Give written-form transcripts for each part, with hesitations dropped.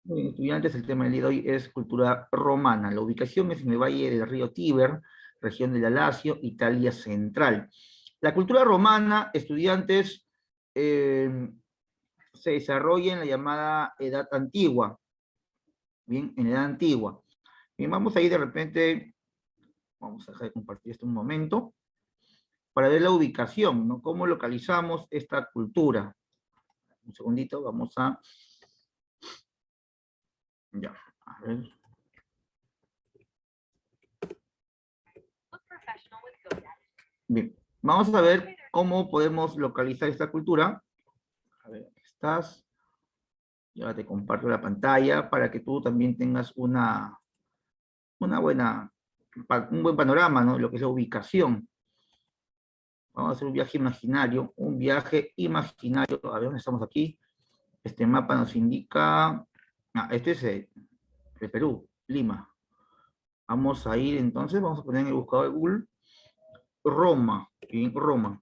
Muy bien, estudiantes, el tema del día de hoy es cultura romana. La ubicación es en el valle del río Tíber, región del Lacio, Italia central. La cultura romana, estudiantes, eh, se desarrolla en la llamada Edad Antigua. Bien, en la Edad Antigua. Bien, vamos a ir de repente, vamos a dejar de compartir esto un momento, para ver la ubicación, ¿no? Cómo localizamos esta cultura. Un segundito, vamos a... Ya, a ver. Bien, vamos a ver cómo podemos localizar esta cultura. A ver, aquí estás. Ya te comparto la pantalla para que tú también tengas una buena, un buen panorama, ¿no? Lo que es la ubicación. Vamos a hacer un viaje imaginario, un viaje imaginario. A ver, ¿dónde estamos aquí? Este mapa nos indica... este es el Perú, Lima. Vamos a ir entonces, vamos a poner en el buscador de Google Roma, ¿sí? Roma.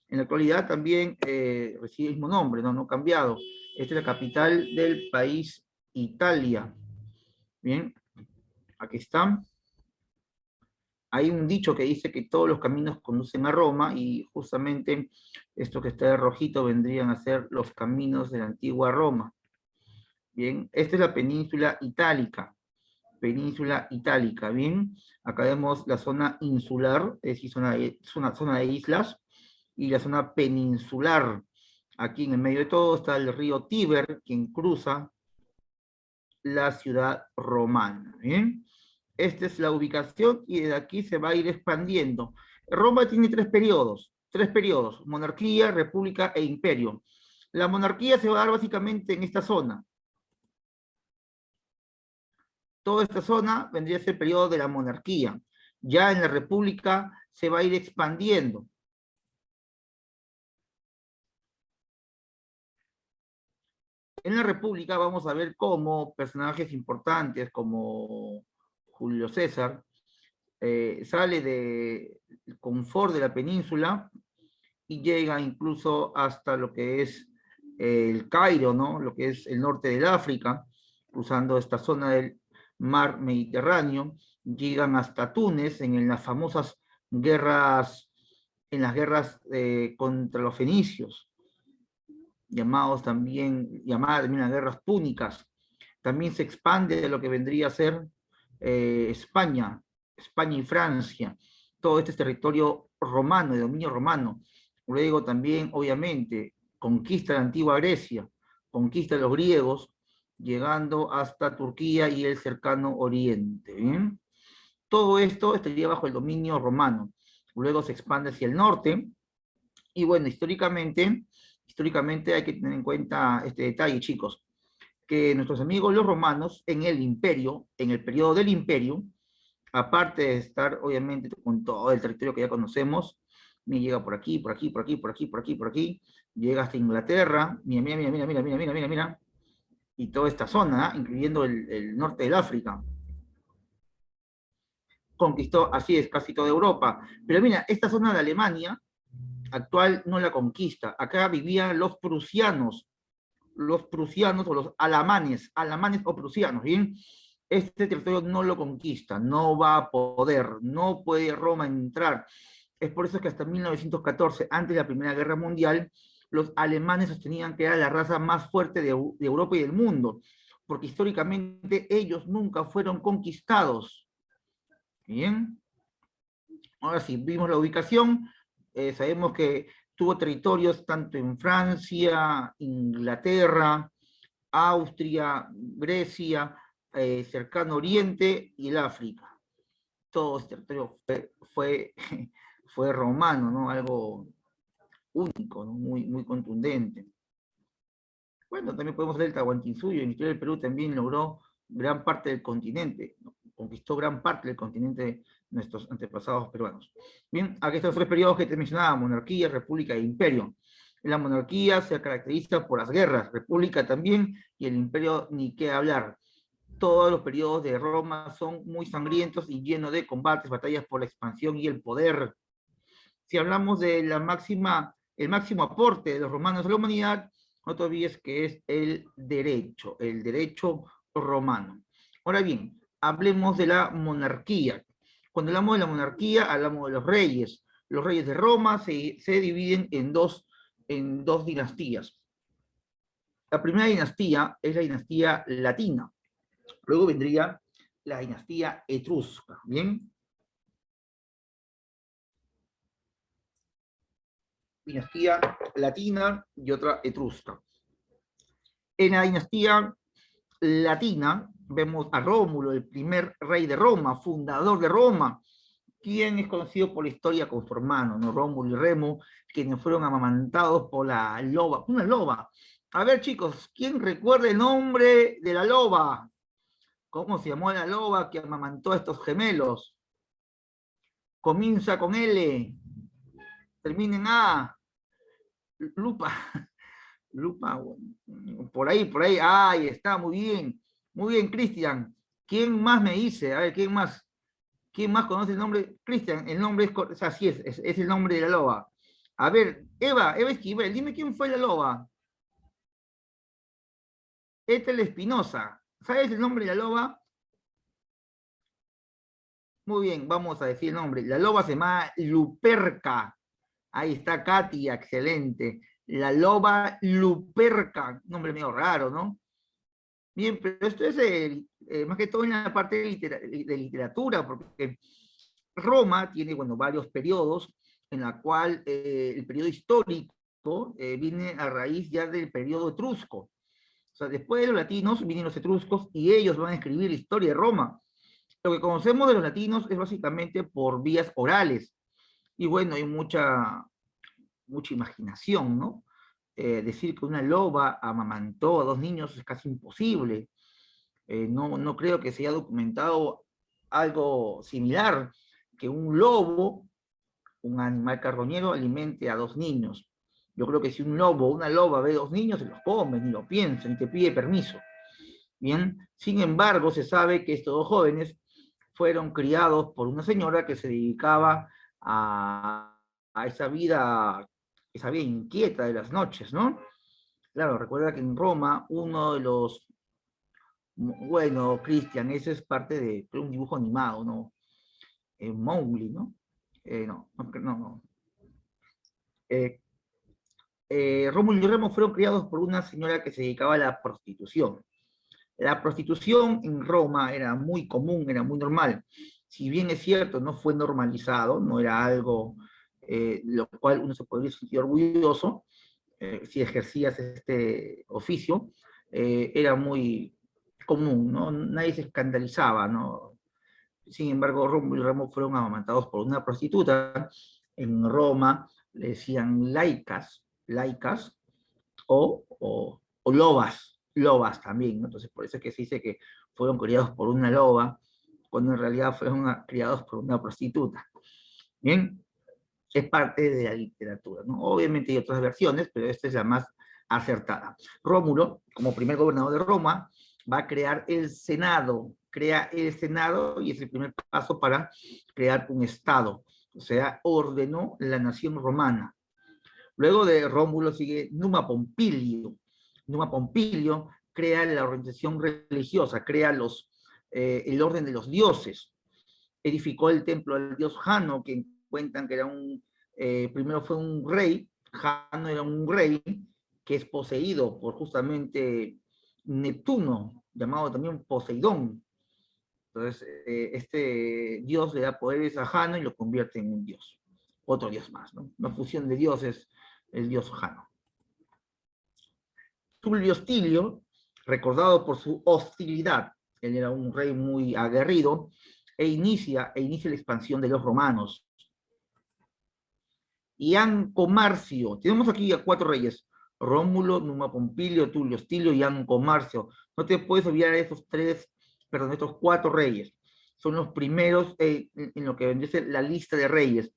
En la actualidad también recibe el mismo nombre, ¿no? No ha cambiado. Esta es la capital del país Italia. Bien, aquí están. Hay un dicho que dice que todos los caminos conducen a Roma y justamente esto que está de rojito vendrían a ser los caminos de la antigua Roma. Bien, esta es la península itálica. Península itálica, bien. Acá vemos la zona insular, es decir, zona de islas, y la zona peninsular. Aquí en el medio de todo está el río Tíber, quien cruza la ciudad romana. ¿Bien? Esta es la ubicación y de aquí se va a ir expandiendo. Roma tiene tres periodos, monarquía, república e imperio. La monarquía se va a dar básicamente en esta zona. Toda esta zona vendría a ser el periodo de la monarquía. Ya en la república se va a ir expandiendo. En la república vamos a ver cómo personajes importantes como Julio César sale del confort de la península y llega incluso hasta lo que es el Cairo, ¿no? Lo que es el norte del África, cruzando esta zona del mar Mediterráneo, llegan hasta Túnez en las famosas guerras, en las guerras contra los fenicios, llamadas también las guerras púnicas. También se expande de lo que vendría a ser España, España y Francia, todo este territorio romano, de dominio romano. Luego también, obviamente, conquista la antigua Grecia, conquista los griegos, llegando hasta Turquía y el cercano Oriente. ¿Bien? Todo esto estaría bajo el dominio romano. Luego se expande hacia el norte, y bueno, históricamente hay que tener en cuenta este detalle, chicos, que nuestros amigos los romanos en el imperio, en el periodo del imperio, aparte de estar obviamente con todo el territorio que ya conocemos, me llega por aquí, por aquí, por aquí, por aquí, por aquí, por aquí, llega hasta Inglaterra, mira, mira, mira, mira, mira, mira, mira, mira, mira, y toda esta zona, incluyendo el norte del África, conquistó, así es, casi toda Europa. Pero mira, esta zona de Alemania actual no la conquista. Acá vivían los prusianos o los alamanes o prusianos, ¿bien? Este territorio no lo conquista, no va a poder, no puede Roma entrar. Es por eso que hasta 1914, antes de la Primera Guerra Mundial, los alemanes sostenían que era la raza más fuerte de Europa y del mundo, porque históricamente ellos nunca fueron conquistados. Bien, ahora sí, vimos la ubicación, sabemos que tuvo territorios tanto en Francia, Inglaterra, Austria, Grecia, cercano Oriente y el África. Todo este territorio fue romano, ¿no? Algo único, ¿no? Muy contundente. Bueno, también podemos ver el Tahuantinsuyo, en la historia del Perú también logró gran parte del continente, ¿no? Conquistó gran parte del continente de nuestros antepasados peruanos. Bien, aquí estos tres periodos que te mencionaba, monarquía, república e imperio. La monarquía se caracteriza por las guerras, república también, y el imperio ni qué hablar. Todos los periodos de Roma son muy sangrientos y llenos de combates, batallas por la expansión y el poder. Si hablamos de el máximo aporte de los romanos a la humanidad, no te olvides que es el derecho romano. Ahora bien, hablemos de la monarquía. Cuando hablamos de la monarquía, hablamos de los reyes. Los reyes de Roma se dividen en dos dinastías. La primera dinastía es la dinastía latina. Luego vendría la dinastía etrusca. ¿Bien? Dinastía latina y otra etrusca. En la dinastía latina vemos a Rómulo, el primer rey de Roma, fundador de Roma, quien es conocido por la historia con su hermano, ¿no? Rómulo y Remo, quienes fueron amamantados por la loba, una loba. A ver, chicos, ¿quién recuerda el nombre de la loba? ¿Cómo se llamó la loba que amamantó a estos gemelos? Comienza con L, termina en A. Lupa, Lupa, por ahí, ahí está, muy bien, Cristian. ¿Quién más me dice? A ver, ¿quién más? ¿Quién más conoce el nombre? Cristian, el nombre es, o sea, sí es el nombre de la loba. A ver, Eva Esquivel, dime quién fue la loba. Ethel Espinosa. ¿Sabes el nombre de la loba? Muy bien, vamos a decir el nombre. La loba se llama Luperca. Ahí está Katia, excelente. La loba Luperca. Nombre medio raro, ¿no? Bien, pero esto es más que todo en la parte de literatura, porque Roma tiene, bueno, varios periodos, en la cual el periodo histórico viene a raíz ya del periodo etrusco. O sea, después de los latinos vienen los etruscos y ellos van a escribir la historia de Roma. Lo que conocemos de los latinos es básicamente por vías orales. Y bueno, hay mucha imaginación, ¿no? Decir que una loba amamantó a dos niños es casi imposible. No creo que se haya documentado algo similar, que un lobo, un animal carroñero, alimente a dos niños. Yo creo que si un lobo o una loba ve dos niños, se los come, ni lo piensa, ni te pide permiso. Bien, sin embargo, se sabe que estos dos jóvenes fueron criados por una señora que se dedicaba a esa vida inquieta de las noches, ¿no? Claro, recuerda que en Roma uno de los, bueno, Cristian, ese es parte de un dibujo animado, ¿no? Mowgli, ¿no? No. Eh, Rómulo y Remo fueron criados por una señora que se dedicaba a la prostitución. La prostitución en Roma era muy común, era muy normal. Si bien es cierto, no fue normalizado, no era algo lo cual uno se podría sentir orgulloso, si ejercías este oficio, era muy común, ¿no? Nadie se escandalizaba, ¿no? Sin embargo, Rómulo y Remo fueron amamantados por una prostituta. En Roma le decían laicas o lobas también, ¿no? Entonces, por eso es que se dice que fueron criados por una loba, cuando en realidad fueron criados por una prostituta. Bien, es parte de la literatura, ¿no? Obviamente hay otras versiones, pero esta es la más acertada. Rómulo, como primer gobernador de Roma, va a crear el Senado, crea el Senado y es el primer paso para crear un Estado, o sea, ordenó la nación romana. Luego de Rómulo sigue Numa Pompilio. Numa Pompilio crea la organización religiosa, crea el orden de los dioses. Edificó el templo del dios Jano, que cuentan que era primero fue un rey, Jano era un rey que es poseído por justamente Neptuno, llamado también Poseidón. Entonces, este dios le da poderes a Jano y lo convierte en un dios. Otro dios más, ¿no? Una fusión de dioses, el dios Jano. Tulio Hostilio, recordado por su hostilidad, él era un rey muy aguerrido, e inicia la expansión de los romanos. Anco Marcio, tenemos aquí a 4 reyes, Rómulo, Numa Pompilio, Tulio Hostilio y Anco Marcio. No te puedes olvidar de estos 4 reyes. Son los primeros en lo que vendría a ser la lista de reyes.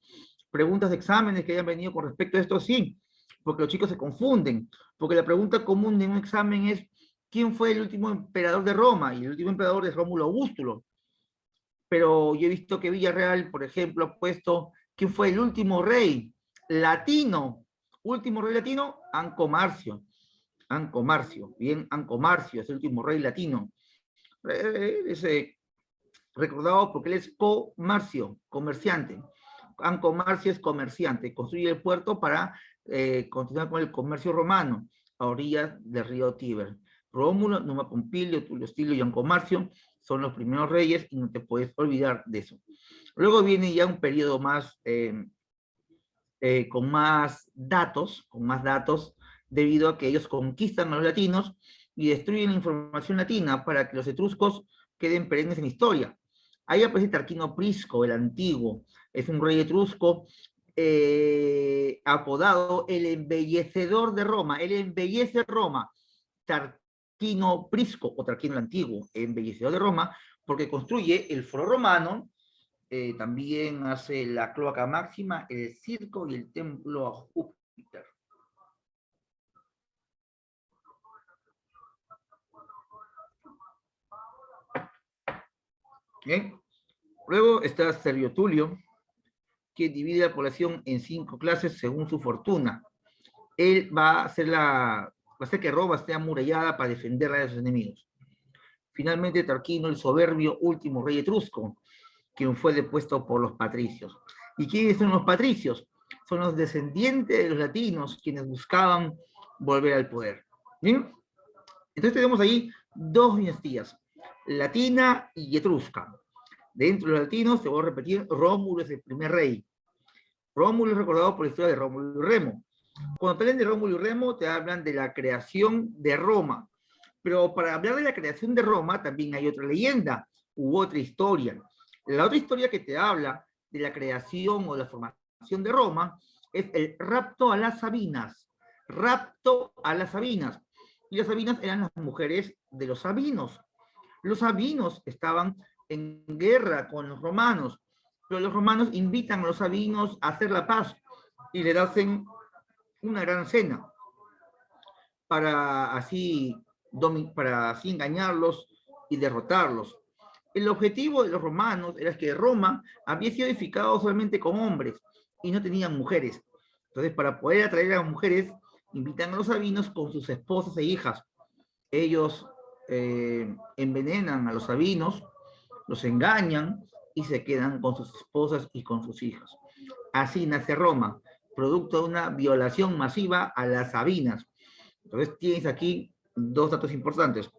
Preguntas de exámenes que hayan venido con respecto a esto, sí, porque los chicos se confunden, porque la pregunta común de un examen es, ¿quién fue el último emperador de Roma? Y el último emperador es Rómulo Augustulo. Pero yo he visto que Villarreal, por ejemplo, ha puesto, ¿quién fue el último rey latino? Último rey latino, Anco Marcio. Ancomarcio, bien, Ancomarcio es el último rey latino. Es recordado porque él es comarcio, comerciante. Ancomarcio es comerciante, construye el puerto para continuar con el comercio romano a orillas del río Tíber. Rómulo, Numa Pompilio, Tulio Estilio y Ancomarcio son los primeros reyes y no te puedes olvidar de eso. Luego viene ya un periodo más con más datos, debido a que ellos conquistan a los latinos y destruyen la información latina para que los etruscos queden perennes en historia. Ahí aparece Tarquino Prisco, el antiguo, es un rey etrusco apodado el embellecedor de Roma, él embellece Roma. Tarquino Prisco, o Tarquino el Antiguo, embellecedor de Roma, porque construye el foro romano, también hace la cloaca máxima, el circo y el templo a Júpiter. Bien. Luego está Servio Tulio, que divide la población en 5 clases según su fortuna. Él va a hacer que Roma esté amurallada para defenderla de sus enemigos. Finalmente, Tarquino, el soberbio último rey etrusco, quien fue depuesto por los patricios. ¿Y quiénes son los patricios? Son los descendientes de los latinos quienes buscaban volver al poder. ¿Bien? Entonces tenemos ahí 2 dinastías, latina y etrusca. Dentro de los latinos, te voy a repetir, Rómulo es el primer rey. Rómulo es recordado por la historia de Rómulo y Remo. Cuando te hablan de Rómulo y Remo, te hablan de la creación de Roma. Pero para hablar de la creación de Roma, también hay otra leyenda, u otra historia. La otra historia que te habla de la creación o la formación de Roma es el rapto a las Sabinas. Rapto a las Sabinas. Y las Sabinas eran las mujeres de los sabinos. Los sabinos estaban en guerra con los romanos, pero los romanos invitan a los sabinos a hacer la paz y le hacen una gran cena para así engañarlos y derrotarlos. El objetivo de los romanos era que Roma había sido edificado solamente con hombres y no tenían mujeres. Entonces, para poder atraer a las mujeres, invitan a los sabinos con sus esposas e hijas. Ellos envenenan a los sabinos, los engañan y se quedan con sus esposas y con sus hijas. Así nace Roma, producto de una violación masiva a las Sabinas. Entonces tienes aquí 2 datos importantes.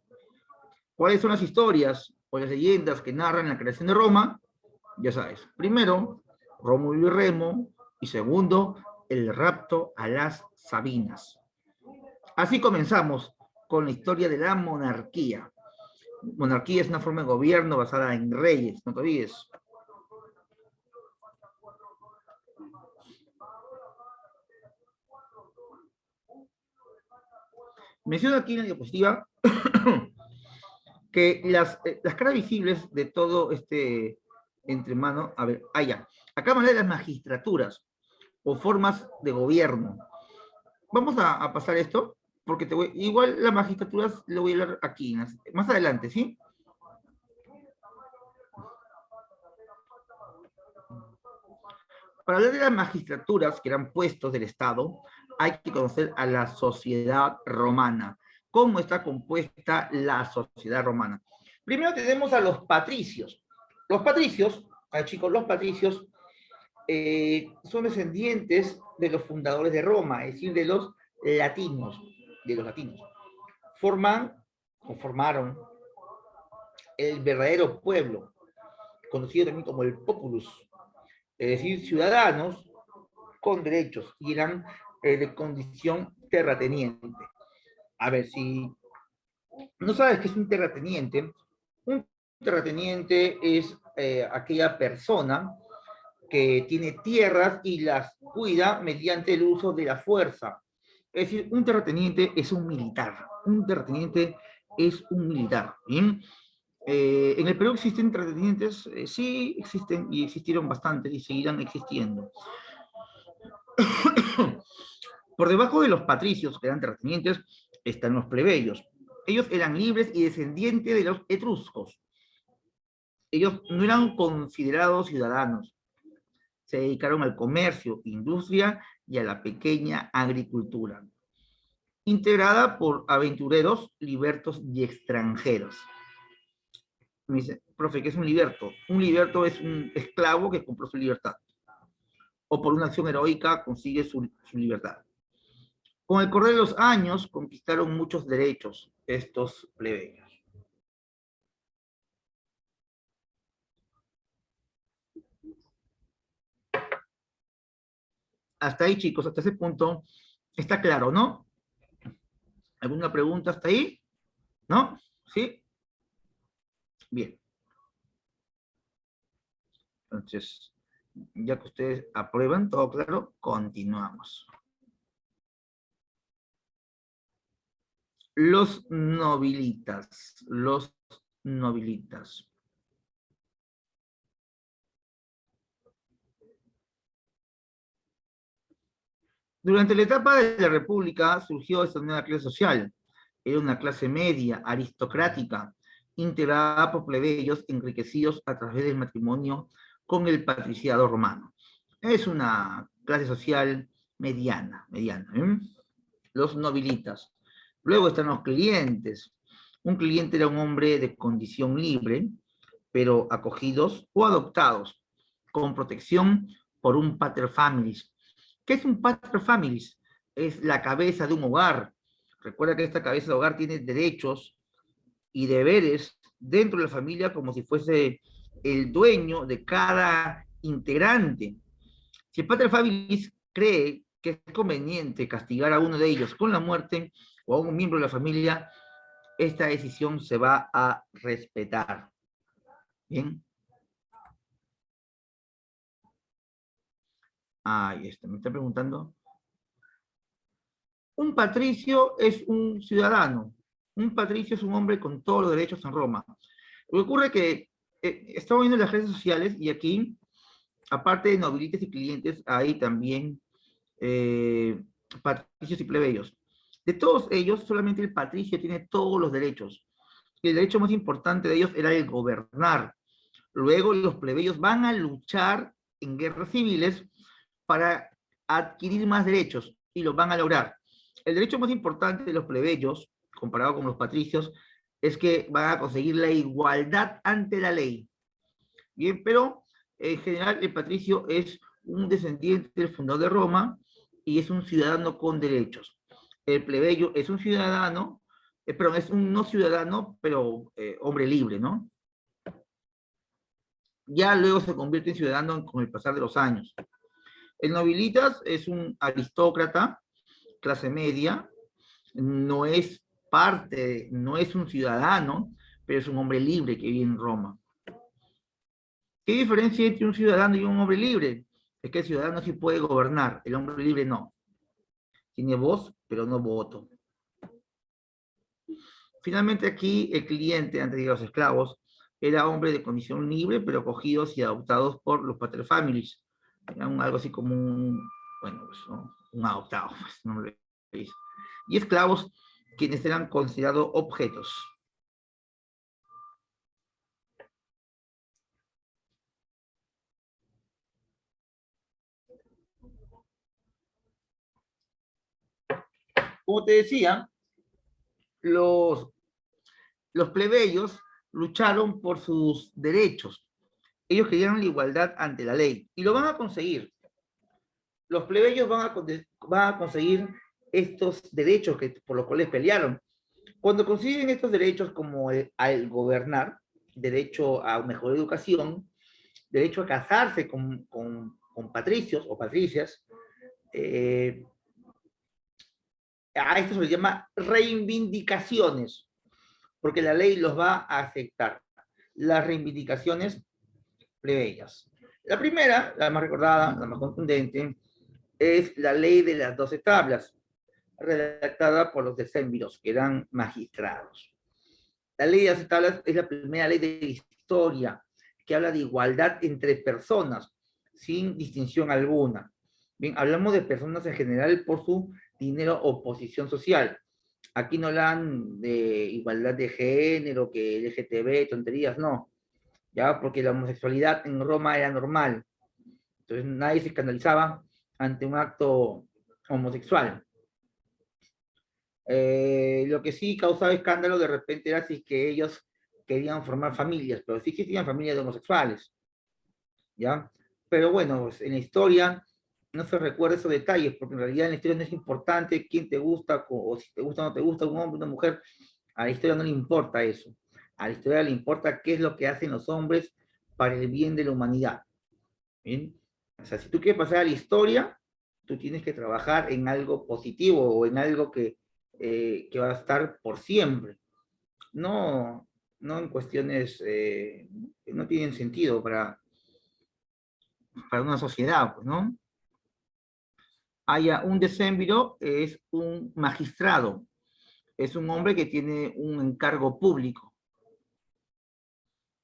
¿Cuáles son las historias o las leyendas que narran la creación de Roma? Ya sabes. Primero, Rómulo y Remo. Y segundo, el rapto a las Sabinas. Así comenzamos con la historia de la monarquía. Monarquía es una forma de gobierno basada en reyes, no te olvides. Menciono aquí en la diapositiva que las caras visibles de todo este entremano, a ver, allá. Acá vamos a ver las magistraturas o formas de gobierno. Vamos a pasar esto, porque igual las magistraturas lo voy a hablar aquí, más adelante, ¿sí? Para hablar de las magistraturas, que eran puestos del Estado, hay que conocer a la sociedad romana. ¿Cómo está compuesta la sociedad romana? Primero tenemos a los patricios. Los patricios, chicos, los patricios son descendientes de los fundadores de Roma, es decir, de los latinos. Formaron el verdadero pueblo, conocido también como el populus, es decir, ciudadanos con derechos, y eran de condición terrateniente. A ver, si no sabes qué es un terrateniente es aquella persona que tiene tierras y las cuida mediante el uso de la fuerza. Es decir, un terrateniente es un militar. Un terrateniente es un militar. ¿Bien? ¿En el Perú existen terratenientes? Sí, existen y existieron bastante y seguirán existiendo. Por debajo de los patricios, que eran terratenientes, están los plebeyos. Ellos eran libres y descendientes de los etruscos. Ellos no eran considerados ciudadanos. Se dedicaron al comercio, industria y a la pequeña agricultura. integrada por aventureros, libertos y extranjeros. Me dice, profe, ¿qué es un liberto? Un liberto es un esclavo que compró su libertad, o por una acción heroica consigue su libertad. Con el correr de los años conquistaron muchos derechos estos plebeyos. Hasta ahí, chicos, hasta ese punto está claro, ¿no? ¿Alguna pregunta hasta ahí? ¿No? ¿Sí? Bien. Entonces, ya que ustedes aprueban, todo claro, continuamos. Los nobilitas, los nobilitas. Durante la etapa de la República surgió esta nueva clase social. Era una clase media, aristocrática, integrada por plebeyos enriquecidos a través del matrimonio con el patriciado romano. Es una clase social mediana. ¿Eh? Los nobilitas. Luego están los clientes. Un cliente era un hombre de condición libre, pero acogidos o adoptados, con protección por un pater familis. ¿Qué es un pater familis? Es la cabeza de un hogar. Recuerda que esta cabeza de hogar tiene derechos y deberes dentro de la familia como si fuese el dueño de cada integrante. Si el pater familis cree que es conveniente castigar a uno de ellos con la muerte o a un miembro de la familia, esta decisión se va a respetar. Bien. Ahí está, me está preguntando. Un patricio es un ciudadano. Un patricio es un hombre con todos los derechos en Roma. Lo que ocurre es que estamos viendo las redes sociales y aquí, aparte de nobilites y clientes, hay también patricios y plebeyos. De todos ellos, solamente el patricio tiene todos los derechos. Y el derecho más importante de ellos era el gobernar. Luego los plebeyos van a luchar en guerras civiles para adquirir más derechos y los van a lograr. El derecho más importante de los plebeyos, comparado con los patricios, es que van a conseguir la igualdad ante la ley. Bien, pero en general el patricio es un descendiente del fundador de Roma y es un ciudadano con derechos. El plebeyo es un ciudadano, perdón, es un no ciudadano, pero hombre libre, ¿no? Ya luego se convierte en ciudadano con el pasar de los años. El nobilitas es un aristócrata, clase media, no es parte, no es un ciudadano, pero es un hombre libre que vive en Roma. ¿Qué diferencia entre un ciudadano y un hombre libre? Es que el ciudadano sí puede gobernar, el hombre libre no. Tiene voz, pero no voto. Finalmente aquí el cliente, antes de los esclavos, era hombre de condición libre, pero acogidos y adoptados por los paterfamilies. Era algo así como bueno, pues, ¿no? Un adoptado, pues, no le dice. Y esclavos, quienes eran considerados objetos. Como te decía, los, los plebeyos lucharon por sus derechos. Ellos querían la igualdad ante la ley y lo van a conseguir. Los plebeyos van a conseguir estos derechos que, por los cuales pelearon. Cuando consiguen estos derechos como al gobernar, derecho a mejor educación, derecho a casarse con patricios o patricias, a esto se les llama reivindicaciones, porque la ley los va a aceptar. Las reivindicaciones plebeyas. La primera, la más recordada, la más contundente, es la ley de las 12 tablas, redactada por los decémviros, que eran magistrados. La ley de las 12 tablas es la primera ley de la historia que habla de igualdad entre personas, sin distinción alguna. Bien, hablamos de personas en general por su dinero o posición social. Aquí no hablan de igualdad de género, que LGTB, tonterías, no. Ya, porque la homosexualidad en Roma era normal. Entonces nadie se escandalizaba ante un acto homosexual. Lo que sí causaba escándalo de repente era si es que ellos querían formar familias, pero sí existían familias de homosexuales, ¿ya? Pero bueno, pues, en la historia no se recuerda esos detalles, porque en realidad en la historia no es importante quién te gusta, o si te gusta o no te gusta un hombre o una mujer, a la historia no le importa eso. A la historia le importa qué es lo que hacen los hombres para el bien de la humanidad. ¿Bien? O sea, si tú quieres pasar a la historia, tú tienes que trabajar en algo positivo o en algo que va a estar por siempre. No, no en cuestiones que no tienen sentido para una sociedad, pues, ¿no? Haya un decémbiro es un magistrado, es un hombre que tiene un encargo público.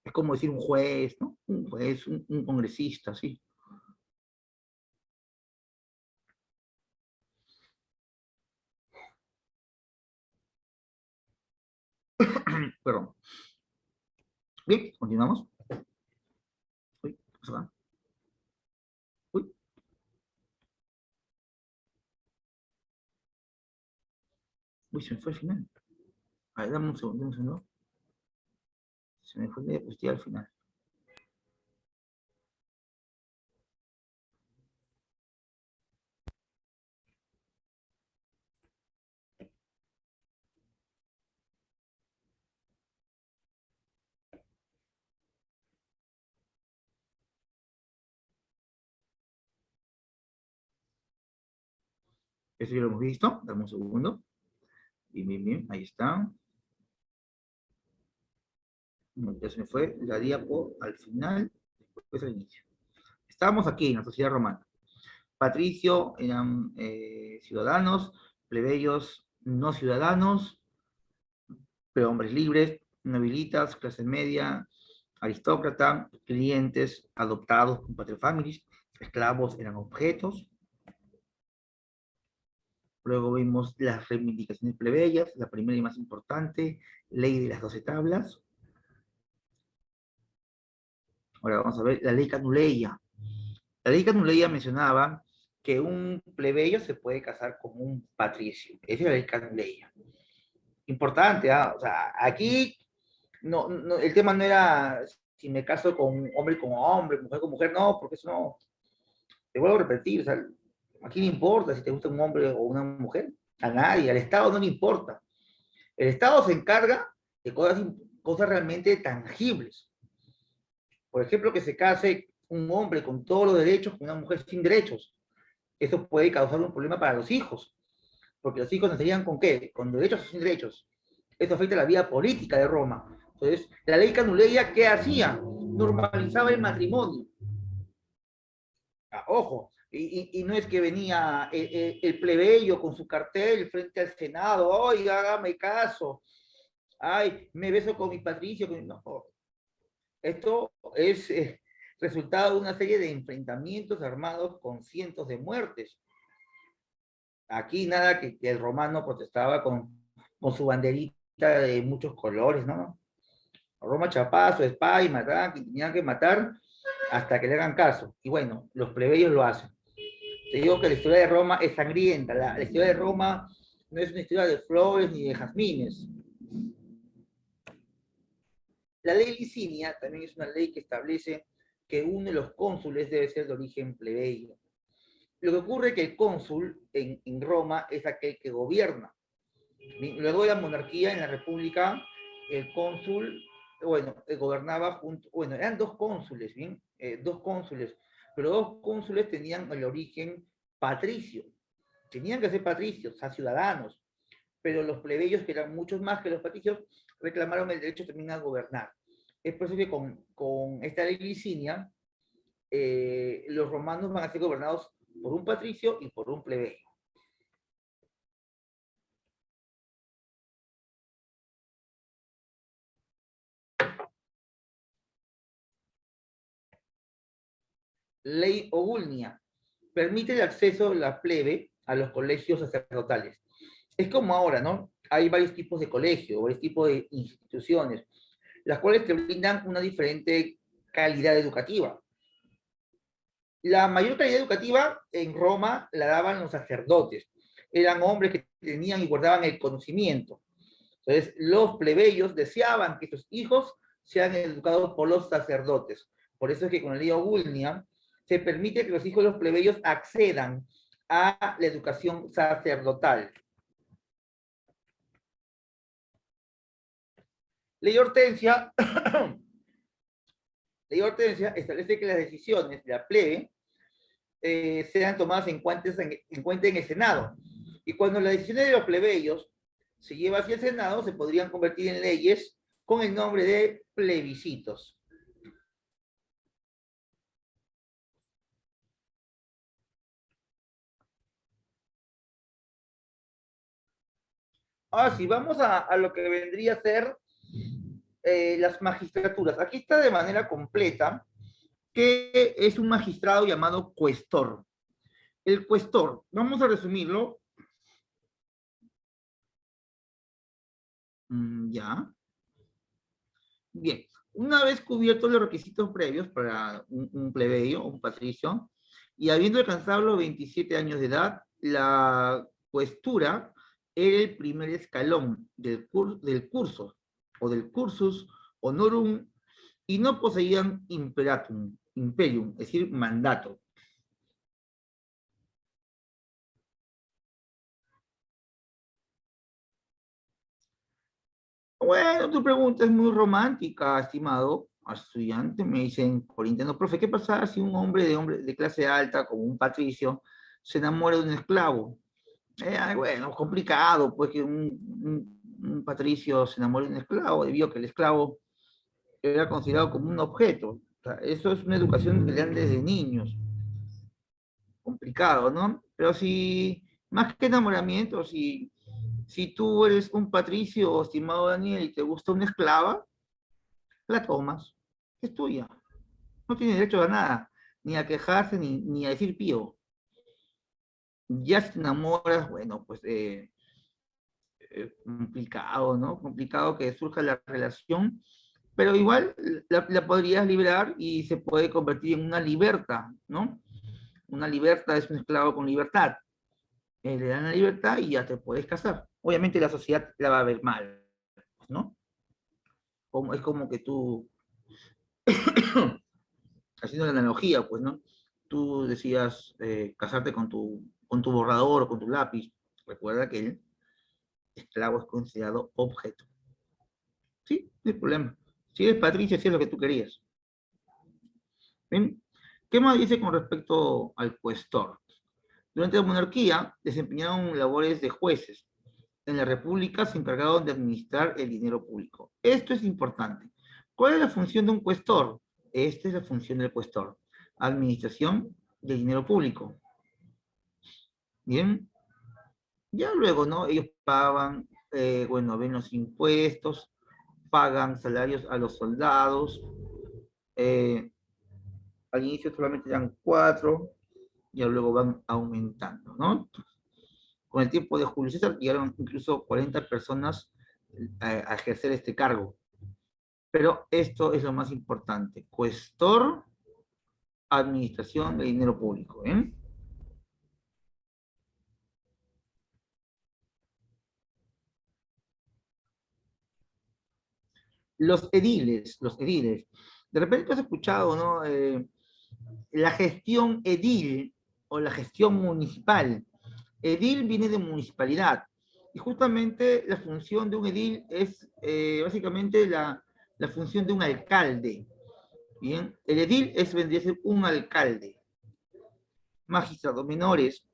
Es como decir un juez, ¿no? Un juez, un congresista, sí. Perdón. Bien, continuamos. Uy, ¿qué pasa acá? Uy, uy, se me fue el final. A ver, dame un segundo, un segundo. Se me fue la diapositiva al final. Eso ya lo hemos visto. Dame un segundo. Bien, bien, bien. Ahí está. Ya se me fue la diapo al final, después al inicio. Estábamos aquí en la sociedad romana. Patricio eran ciudadanos, plebeyos no ciudadanos, pero hombres libres, nobilitas, clase media, aristócrata, clientes adoptados con paterfamilias, esclavos eran objetos. Luego vimos las reivindicaciones plebeyas, la primera y más importante, ley de las 12 tablas. Ahora vamos a ver la ley Canuleia. La ley Canuleia mencionaba que un plebeyo se puede casar con un patricio. Esa es la ley Canuleia. Importante, ¿ah? O sea, aquí el tema no era si me caso con hombre, mujer con mujer, no, porque eso no, te vuelvo a repetir, o sea, ¿a quién le importa si te gusta un hombre o una mujer? A nadie, al Estado no le importa. El Estado se encarga de cosas realmente tangibles. Por ejemplo, que se case un hombre con todos los derechos con una mujer sin derechos. Eso puede causar un problema para los hijos, porque los hijos nacerían con qué? Con derechos o sin derechos. Eso afecta la vida política de Roma. Entonces, la ley Canuleia, ¿qué hacía? Normalizaba el matrimonio. Ojo, y no es que venía el plebeyo con su cartel frente al Senado, oiga, hágame caso, ay, me beso con mi patricio, no, esto es resultado de una serie de enfrentamientos armados con cientos de muertes. Aquí nada que el romano protestaba con su banderita de muchos colores, ¿no? Roma chapazo, espada y mataban que tenían que matar hasta que le hagan caso. Y bueno, los plebeyos lo hacen. Te digo que la historia de Roma es sangrienta. La historia de Roma no es una historia de flores ni de jazmines. La ley licinia también es una ley que establece que uno de los cónsules debe ser de origen plebeyo. Lo que ocurre es que el cónsul en Roma es aquel que gobierna. Luego de la monarquía en la república, el cónsul, bueno, gobernaba junto, bueno, eran dos cónsules, ¿bien? Dos cónsules, pero dos cónsules tenían el origen patricio, tenían que ser patricios, o sea, ciudadanos, pero los plebeyos, que eran muchos más que los patricios, reclamaron el derecho también a gobernar. Es por eso que con esta ley licinia, los romanos van a ser gobernados por un patricio y por un plebeyo. Ley Ogulnia permite el acceso de la plebe a los colegios sacerdotales. Es como ahora, ¿no? Hay varios tipos de colegios, varios tipos de instituciones, las cuales te brindan una diferente calidad educativa. La mayor calidad educativa en Roma la daban los sacerdotes, eran hombres que tenían y guardaban el conocimiento. Entonces, los plebeyos deseaban que sus hijos sean educados por los sacerdotes. Por eso es que con el lío Gulnia se permite que los hijos de los plebeyos accedan a la educación sacerdotal. Ley Hortensia, Ley Hortensia establece que las decisiones de la plebe sean tomadas en cuenta en el Senado. Y cuando las decisiones de los plebeyos se llevan hacia el Senado, se podrían convertir en leyes con el nombre de plebiscitos. Ahora sí, vamos a lo que vendría a ser las magistraturas. Aquí está de manera completa que es un magistrado llamado cuestor. El cuestor, vamos a resumirlo. Ya. Bien, una vez cubiertos los requisitos previos para un plebeyo, un patricio, y habiendo alcanzado los 27 años de edad, la cuestura era el primer escalón del curso, o del cursus honorum, y no poseían imperium, es decir, mandato. Bueno, tu pregunta es muy romántica, estimado estudiante. Me dicen por interno, profe, ¿qué pasa si un hombre de clase alta, como un patricio, se enamora de un esclavo? Bueno, complicado, pues que un patricio se enamore de un esclavo, debido a que el esclavo era considerado como un objeto. O sea, eso es una educación que le dan desde niños. Complicado, ¿no? Pero si, más que enamoramiento, si tú eres un patricio, estimado Daniel, y te gusta una esclava, la tomas, es tuya. No tiene derecho a nada, ni a quejarse, ni a decir pío. Ya si te enamoras, bueno, pues complicado, ¿no? Complicado que surja la relación, pero igual la podrías liberar y se puede convertir en una libertad, ¿no? Una libertad es un esclavo con libertad. Le dan la libertad y ya te puedes casar. Obviamente la sociedad la va a ver mal, ¿no? Es como que tú, haciendo la analogía, pues, ¿no? Tú decías casarte con tu borrador o con tu lápiz. Recuerda que el esclavo es considerado objeto. Sí, no hay problema. Si eres Patricia, si es lo que tú querías. ¿Bien? ¿Qué más dice con respecto al cuestor? Durante la monarquía desempeñaron labores de jueces. En la república se encargaron de administrar el dinero público. Esto es importante. ¿Cuál es la función de un cuestor? Esta es la función del cuestor. Administración del dinero público. Bien. Ya luego, ¿no? Ellos pagan, bueno, ven los impuestos, pagan salarios a los soldados. eh, Al inicio solamente eran 4, y luego van aumentando, ¿no? Con el tiempo de Julio César llegaron incluso 40 personas a ejercer este cargo. Pero esto es lo más importante. Cuestor, administración de dinero público. ¿Eh? Los ediles, los ediles. De repente has escuchado, ¿no? La gestión edil o la gestión municipal. Edil viene de municipalidad. Y justamente la función de un edil es básicamente la función de un alcalde. Bien, el edil vendría a ser un alcalde. Magistrados menores,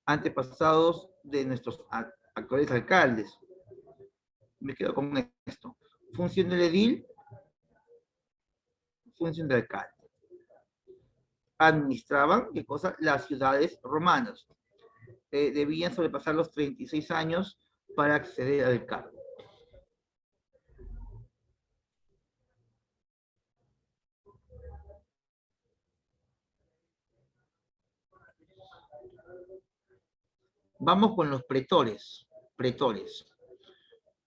antepasados de nuestros actuales alcaldes. Me quedo con esto. Función del edil, función del alcalde. Administraban, ¿qué cosa? Las ciudades romanas. Debían sobrepasar los 36 años para acceder al cargo. Vamos con los pretores. Pretores.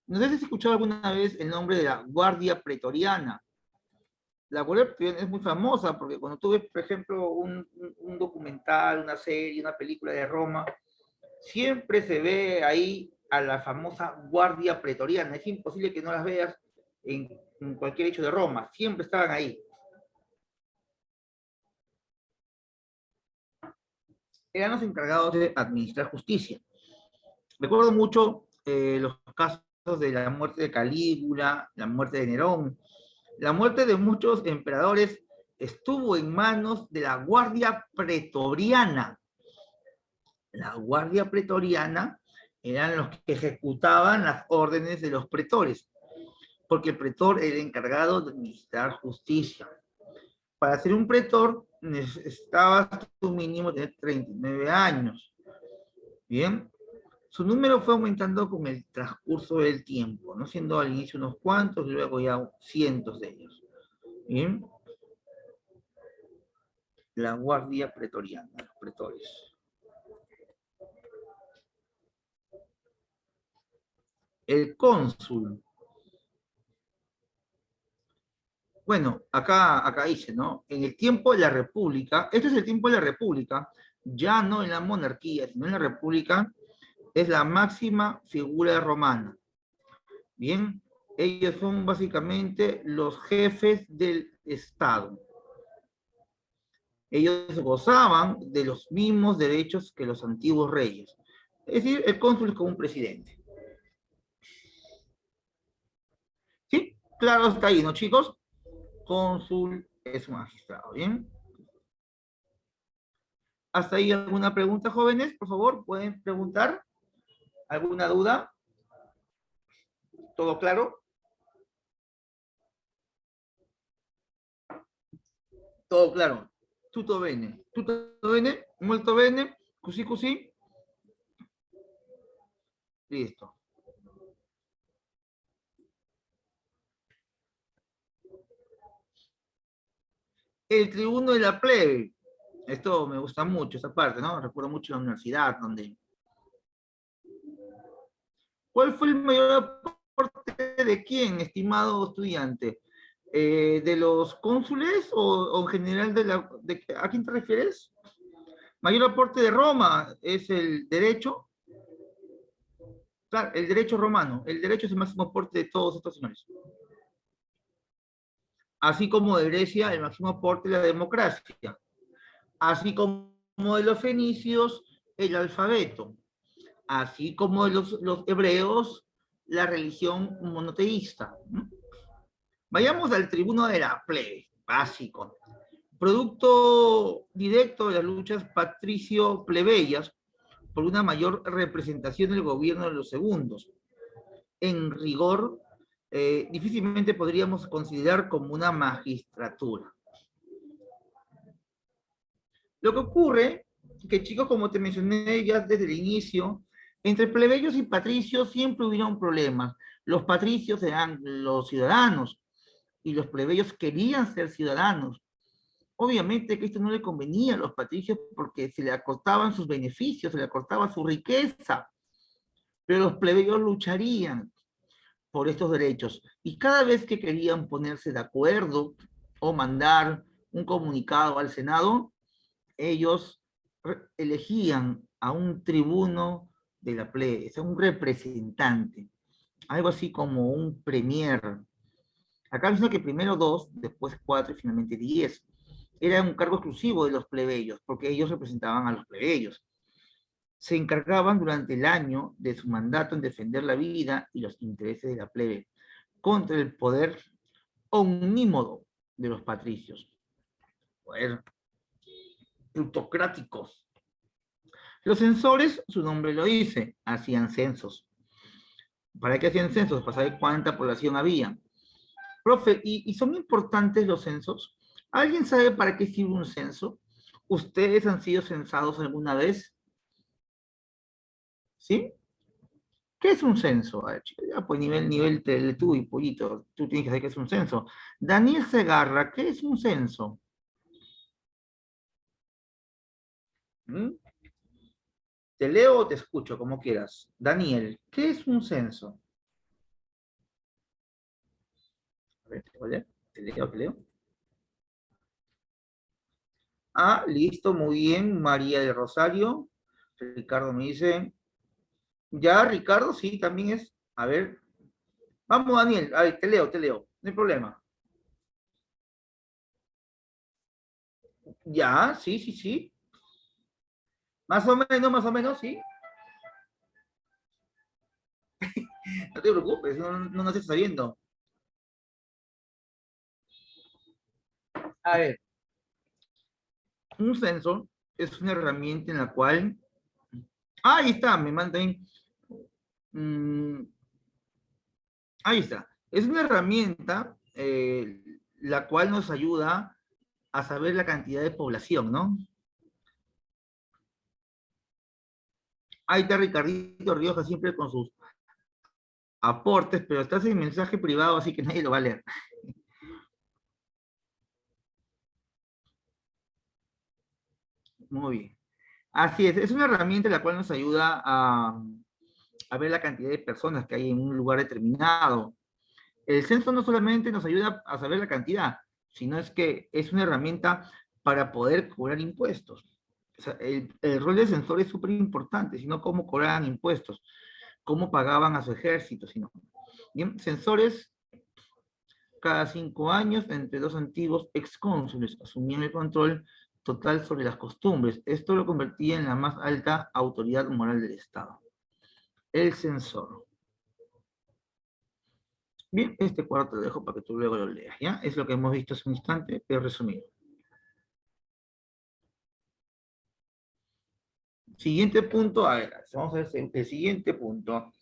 No sé si has escuchado alguna vez el nombre de la Guardia Pretoriana. La Guardia Pretoriana es muy famosa porque cuando tú ves, por ejemplo, un documental, una serie, una película de Roma, Siempre se ve ahí a la famosa guardia pretoriana. Es imposible que no las veas en cualquier hecho de Roma. Siempre estaban ahí. Eran los encargados de administrar justicia. Recuerdo mucho los casos de la muerte de Calígula, la muerte de Nerón, la muerte de muchos emperadores estuvo en manos de la Guardia Pretoriana. La Guardia Pretoriana eran los que ejecutaban las órdenes de los pretores, porque el pretor era encargado de administrar justicia. Para ser un pretor necesitabas tu mínimo tener 39 años. Bien, su número fue aumentando con el transcurso del tiempo, ¿no? Siendo al inicio unos cuantos, luego ya cientos de ellos. Bien, la Guardia Pretoriana, los pretores. El cónsul. Bueno, acá dice, ¿no? En el tiempo de la República, este es el tiempo de la República, ya no en la monarquía, sino en la República, es la máxima figura romana. Bien, ellos son básicamente los jefes del Estado. Ellos gozaban de los mismos derechos que los antiguos reyes. Es decir, el cónsul es como un presidente. ¿Sí? Claro, está ahí, ¿no, chicos? Cónsul es un magistrado, ¿bien? ¿Hasta ahí alguna pregunta, jóvenes? Por favor, pueden preguntar. ¿Alguna duda? ¿Todo claro? Todo claro. Tutto bene. Tutto bene, molto bene, così così. Listo. El tribuno de la plebe. Esto me gusta mucho, esa parte, ¿no? Recuerdo mucho la universidad, donde... ¿Cuál fue el mayor aporte de quién, estimado estudiante? ¿De los cónsules o en general a quién te refieres? Mayor aporte de Roma es el derecho. Claro, el derecho romano. El derecho es el máximo aporte de todos estos señores. Así como de Grecia, el máximo aporte de la democracia. Así como de los fenicios, el alfabeto. Así como de los hebreos, la religión monoteísta. Vayamos al tribuno de la plebe, básico. Producto directo de las luchas patricio-plebeyas por una mayor representación del gobierno de los segundos. En rigor, difícilmente podríamos considerar como una magistratura. Lo que ocurre, que chicos, como te mencioné ya desde el inicio, entre plebeyos y patricios siempre hubieron problemas. Los patricios eran los ciudadanos y los plebeyos querían ser ciudadanos. Obviamente que esto no le convenía a los patricios porque se le acortaban sus beneficios, se le acortaba su riqueza, pero los plebeyos lucharían por estos derechos. Y cada vez que querían ponerse de acuerdo o mandar un comunicado al Senado, ellos elegían a un tribuno de la plebe, es un representante, algo así como un premier. Acá dice que primero 2, después 4 y finalmente 10. Era un cargo exclusivo de los plebeyos, porque ellos representaban a los plebeyos. Se encargaban durante el año de su mandato en defender la vida y los intereses de la plebe contra el poder omnímodo de los patricios, poder plutocrático. Los censores, su nombre lo dice, hacían censos. ¿Para qué hacían censos? Para saber cuánta población había. Profe, ¿y son importantes los censos? ¿Alguien sabe para qué sirve un censo? ¿Ustedes han sido censados alguna vez? ¿Sí? ¿Qué es un censo? A ver, chicos, ya, pues nivel tú y pollito, tú tienes que saber qué es un censo. Daniel Segarra, ¿qué es un censo? ¿Mm? Te leo o te escucho, como quieras. Daniel, ¿qué es un censo? A ver, te leo, te leo. Ah, listo, muy bien, María del Rosario. Ricardo me dice, ya, Ricardo, sí, también es, a ver, vamos, Daniel, a ver, te leo, no hay problema. Ya, sí, sí, sí, más o menos, sí, no te preocupes, no estés sabiendo. A ver, un sensor es una herramienta en la cual, ahí está, me mandan, mm, ahí está, es una herramienta la cual nos ayuda a saber la cantidad de población, ¿no? Ahí está Ricardito Rioja siempre con sus aportes, pero estás en mensaje privado, así que nadie lo va a leer. Muy bien. Así es una herramienta la cual nos ayuda a ver la cantidad de personas que hay en un lugar determinado. El censo no solamente nos ayuda a saber la cantidad, sino es que es una herramienta para poder cobrar impuestos. O sea, el rol del censor es súper importante, sino cómo cobraban impuestos, cómo pagaban a su ejército, sino. Bien, censores cada 5 años entre dos antiguos excónsules asumían el control total sobre las costumbres. Esto lo convertía en la más alta autoridad moral del Estado. El censor. Bien, este cuadro te lo dejo para que tú luego lo leas, ¿ya? Es lo que hemos visto hace un instante, pero resumido. Siguiente punto, a ver, vamos a ver el siguiente punto.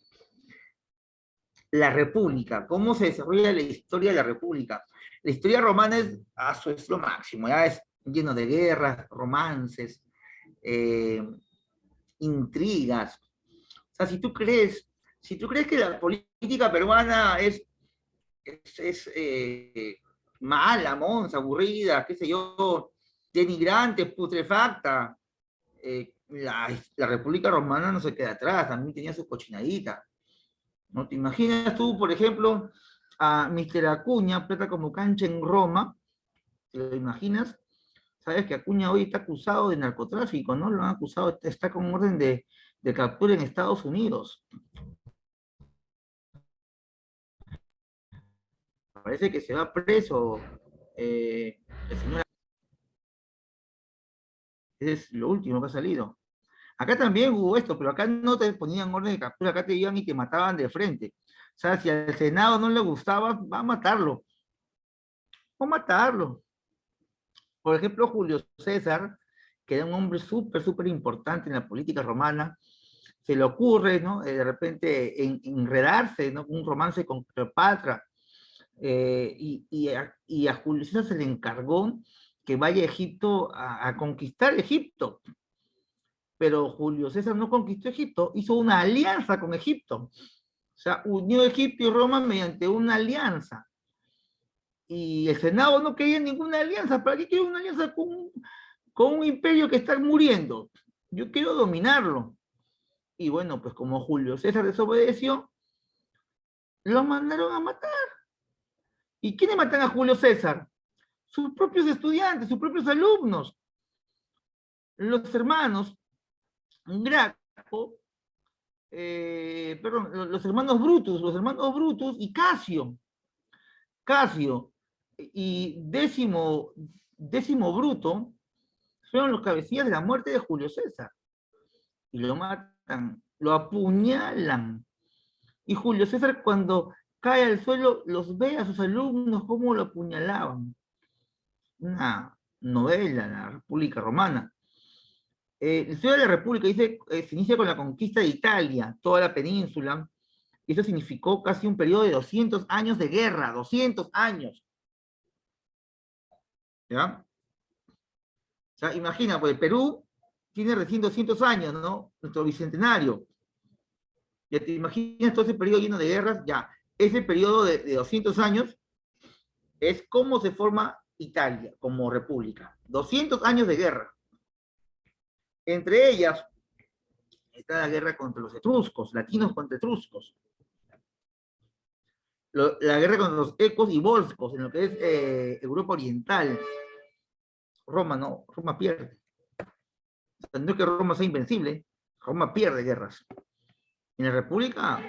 La República, ¿cómo se desarrolla la historia de la República? La historia romana es lo máximo, ya es lleno de guerras, romances, eh, intrigas. O sea, si tú crees que la política peruana es mala, monza, aburrida, qué sé yo, denigrante, putrefacta, la República Romana no se queda atrás, también tenía su cochinadita. ¿No te imaginas tú, por ejemplo, a Mister Acuña, plata como cancha en Roma? ¿Te lo imaginas? Sabes que Acuña hoy está acusado de narcotráfico, ¿no? Lo han acusado, está con orden de captura en Estados Unidos. Parece que se va preso el señor. Es lo último que ha salido. Acá también hubo esto, pero acá no te ponían orden de captura, acá te iban y te mataban de frente. O sea, si al Senado no le gustaba, va a matarlo. Va a matarlo. Por ejemplo, Julio César, que era un hombre súper importante en la política romana, se le ocurre, ¿no? De repente enredarse, ¿no? Un romance con Cleopatra. Y a Julio César se le encargó que vaya a Egipto a conquistar Egipto. Pero Julio César no conquistó Egipto, hizo una alianza con Egipto. O sea, unió Egipto y Roma mediante una alianza. Y el Senado no quería ninguna alianza. ¿Para qué quiero una alianza con un imperio que está muriendo? Yo quiero dominarlo. Y bueno, pues como Julio César desobedeció, lo mandaron a matar. ¿Y quiénes matan a Julio César? Sus propios estudiantes, sus propios alumnos, los hermanos Graco, perdón, los hermanos Brutus y Casio. Casio y décimo Bruto fueron los cabecillas de la muerte de Julio César. Y lo matan, lo apuñalan. Y Julio César cuando cae al suelo los ve a sus alumnos cómo lo apuñalaban. Una novela, la República Romana. La historia de la República dice, se inicia con la conquista de Italia, toda la península, y eso significó casi un periodo de 200 años de guerra, 200 años. ¿Ya? O sea, imagina, pues el Perú tiene recién 200 años, ¿no? Nuestro bicentenario. Ya te imaginas todo ese periodo lleno de guerras, ya. Ese periodo de 200 años es cómo se forma Italia como república. 200 años de guerra. Entre ellas está la guerra contra los etruscos, latinos contra etruscos. La guerra contra los ecos y volscos en lo que es Europa Oriental. Roma no, Roma pierde. O sea, no es que Roma sea invencible, Roma pierde guerras. En la República,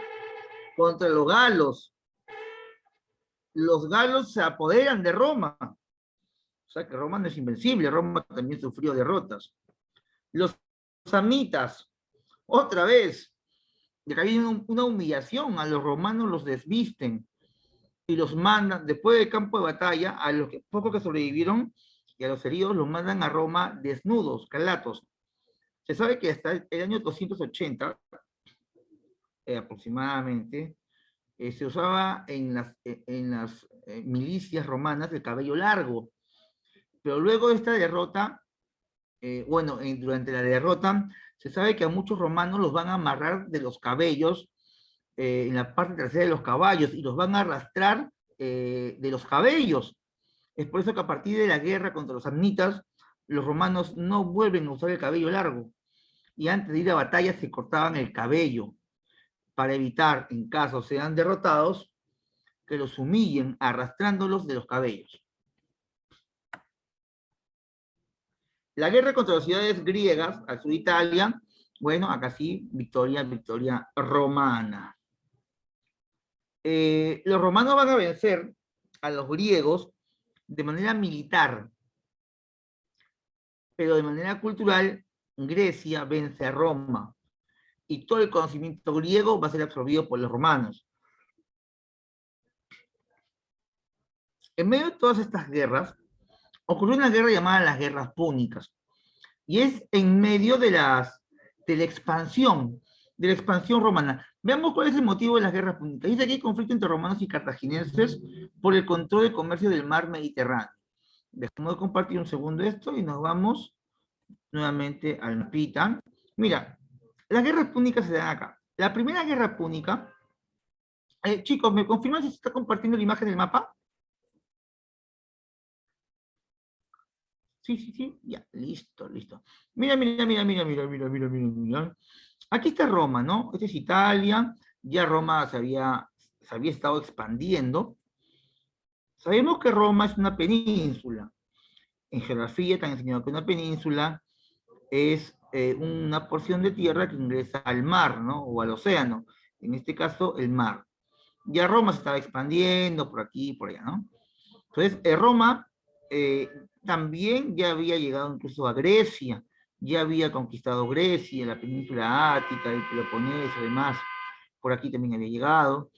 contra los galos. Los galos se apoderan de Roma. O sea que Roma no es invencible, Roma también sufrió derrotas. Los samitas, otra vez, hay una humillación, a los romanos los desvisten y los mandan, después del campo de batalla, a los pocos que sobrevivieron y a los heridos los mandan a Roma desnudos, calatos. Se sabe que hasta el año 280, aproximadamente, se usaba en las milicias romanas el cabello largo, pero luego de esta derrota, durante la derrota, se sabe que a muchos romanos los van a amarrar de los cabellos en la parte trasera de los caballos y los van a arrastrar de los cabellos. Es por eso que a partir de la guerra contra los samnitas, los romanos no vuelven a usar el cabello largo y antes de ir a batalla se cortaban el cabello para evitar, en caso sean derrotados, que los humillen arrastrándolos de los cabellos. La guerra contra las ciudades griegas al sur de Italia, bueno, acá sí, victoria romana. Los romanos van a vencer a los griegos de manera militar, pero de manera cultural, Grecia vence a Roma y todo el conocimiento griego va a ser absorbido por los romanos. En medio de todas estas guerras, ocurrió una guerra llamada las guerras púnicas, y es en medio de la expansión romana. Veamos cuál es el motivo de las guerras púnicas. Dice que hay conflicto entre romanos y cartagineses por el control del comercio del mar Mediterráneo. Dejemos de compartir un segundo esto y nos vamos nuevamente al mapita. Mira, las guerras púnicas se dan acá. La primera guerra púnica, chicos, ¿me confirman si se está compartiendo la imagen del mapa? Sí, ya, listo. Mira. Aquí está Roma, ¿no? Esta es Italia, ya Roma se había estado expandiendo. Sabemos que Roma es una península. En geografía te han enseñado que una península es una porción de tierra que ingresa al mar, ¿no? O al océano. En este caso, el mar. Ya Roma se estaba expandiendo por aquí y por allá, ¿no? Entonces, Roma también ya había llegado incluso a Grecia, ya había conquistado Grecia, la península ática, el Peloponeso, demás, por aquí también había llegado.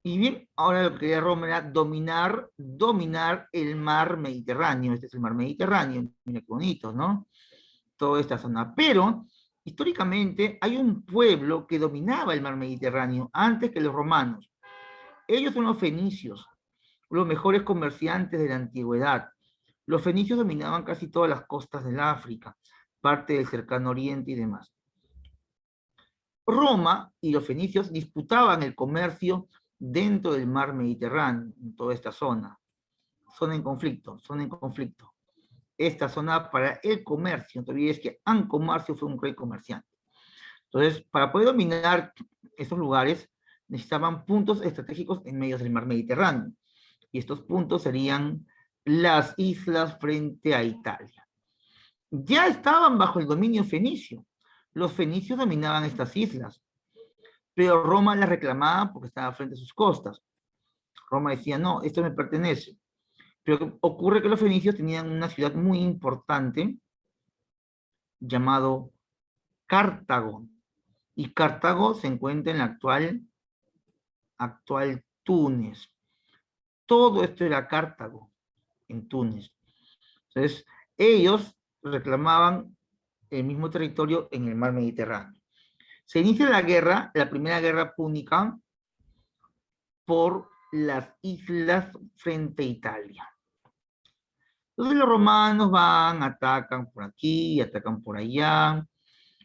Y bien, ahora lo que quería Roma era dominar el mar Mediterráneo. Este es el mar Mediterráneo, mira qué bonito, ¿no? Toda esta zona. Pero, históricamente, hay un pueblo que dominaba el mar Mediterráneo antes que los romanos. Ellos son los fenicios, los mejores comerciantes de la antigüedad. Los fenicios dominaban casi todas las costas del África, parte del cercano oriente y demás. Roma y los fenicios disputaban el comercio dentro del mar Mediterráneo, en toda esta zona. Zona en conflicto. Esta zona para el comercio, no te olvides que Ancomarcio fue un rey comerciante. Entonces, para poder dominar esos lugares, necesitaban puntos estratégicos en medio del mar Mediterráneo. Y estos puntos serían las islas frente a Italia. Ya estaban bajo el dominio fenicio. Los fenicios dominaban estas islas, pero Roma las reclamaba porque estaba frente a sus costas. Roma decía, no, esto me pertenece. Pero ocurre que los fenicios tenían una ciudad muy importante llamado Cartago. Y Cartago se encuentra en la actual Túnez. Todo esto era Cartago, en Túnez. Entonces, ellos reclamaban el mismo territorio en el mar Mediterráneo. Se inicia la guerra, la primera guerra púnica, por las islas frente a Italia. Entonces los romanos van, atacan por aquí, atacan por allá.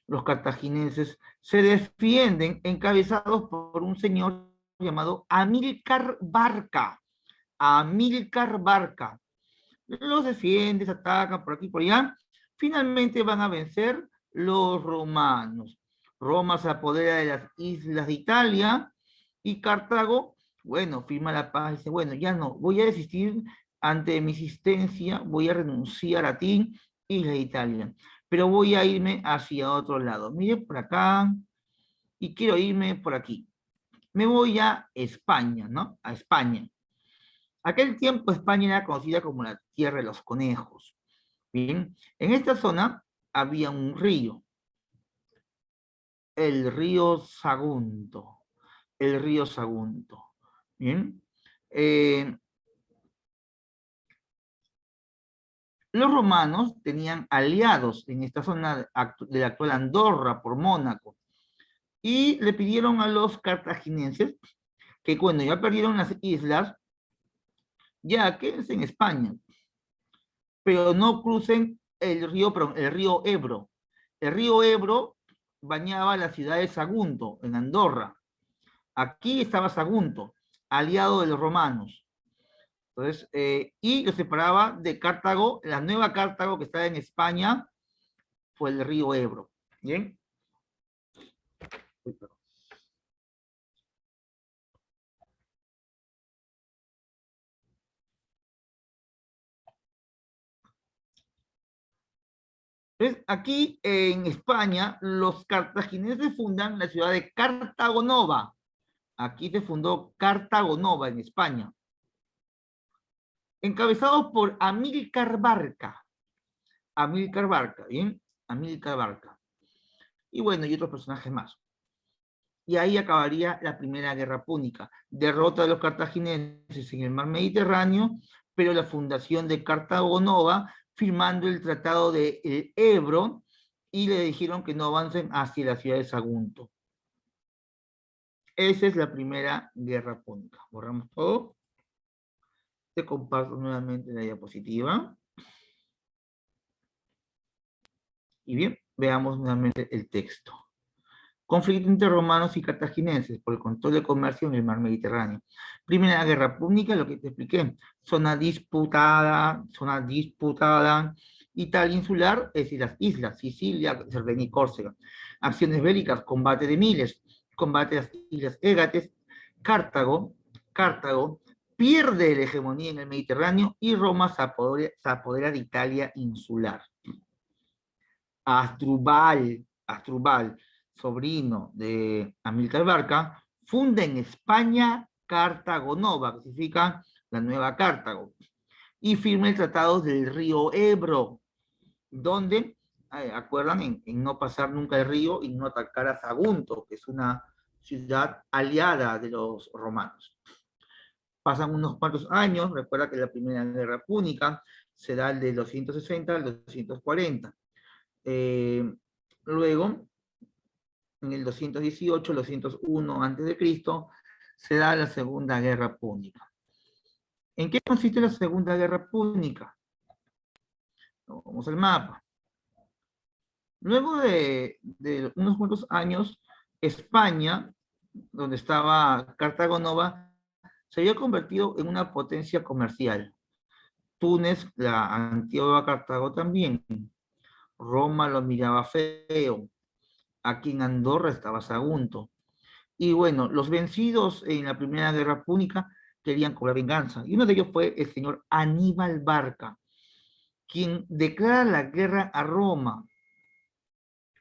Los cartagineses se defienden encabezados por un señor llamado Amílcar Barca. Amílcar Barca. Los defienden, atacan por aquí y por allá. Finalmente van a vencer los romanos. Roma se apodera de las islas de Italia y Cartago, bueno, firma la paz y dice, bueno, ya no, voy a desistir ante mi existencia, voy a renunciar a ti, isla de Italia. pero voy a irme hacia otro lado. Mire por acá y quiero irme por aquí. Me voy a España, ¿no? A España. Aquel tiempo España era conocida como la tierra de los conejos. Bien, en esta zona había un río, el río Sagunto. El río Sagunto. Bien. Los romanos tenían aliados en esta zona de la actual Andorra por Mónaco y le pidieron a los cartagineses que cuando ya perdieron las islas, ya quédense en España, pero no crucen el río Ebro. El río Ebro bañaba la ciudad de Sagunto, en Andorra. Aquí estaba Sagunto, aliado de los romanos. Entonces, y lo separaba de Cartago, la nueva Cartago que está en España, fue el río Ebro. ¿Bien? Entonces, aquí en España, los cartagineses fundan la ciudad de Cartagonova. Aquí se fundó Cartagonova en España. Encabezados por Amílcar Barca. Amílcar Barca, ¿bien? Amílcar Barca. Y bueno, y otros personajes más. Y ahí acabaría la Primera Guerra Púnica. Derrota de los cartagineses en el mar Mediterráneo, pero la fundación de Cartago Nova, firmando el Tratado de Ebro, y le dijeron que no avancen hacia la ciudad de Sagunto. Esa es la Primera Guerra Púnica. Borramos todo. Te comparto nuevamente la diapositiva. Y bien, veamos nuevamente el texto. Conflicto entre romanos y cartagineses por el control del comercio en el mar Mediterráneo. Primera Guerra Púnica, lo que te expliqué. Zona disputada, Italia insular, es decir, las islas, Sicilia, Cerdeña y Córcega. Acciones bélicas, combate de Miles, combate de las islas Égates, Cartago, pierde la hegemonía en el Mediterráneo y Roma se apodera de Italia insular. Asdrúbal, sobrino de Amílcar Barca, funda en España Cartago Nova, que significa la nueva Cartago, y firma el tratado del río Ebro, donde, acuerdan, en no pasar nunca el río y no atacar a Sagunto, que es una ciudad aliada de los romanos. Pasan unos cuantos años, recuerda que la Primera Guerra Púnica se da del 260 al 240. Luego, en el 218, 201 a.C., se da la Segunda Guerra Púnica. ¿En qué consiste la Segunda Guerra Púnica? Vamos al mapa. Luego de unos cuantos años, España, donde estaba Cartago Nova, se había convertido en una potencia comercial. Túnez, la antigua Cartago también. Roma lo miraba feo. Aquí en Andorra estaba Sagunto. Y bueno, los vencidos en la Primera Guerra Púnica querían cobrar venganza. Y uno de ellos fue el señor Aníbal Barca, quien declara la guerra a Roma.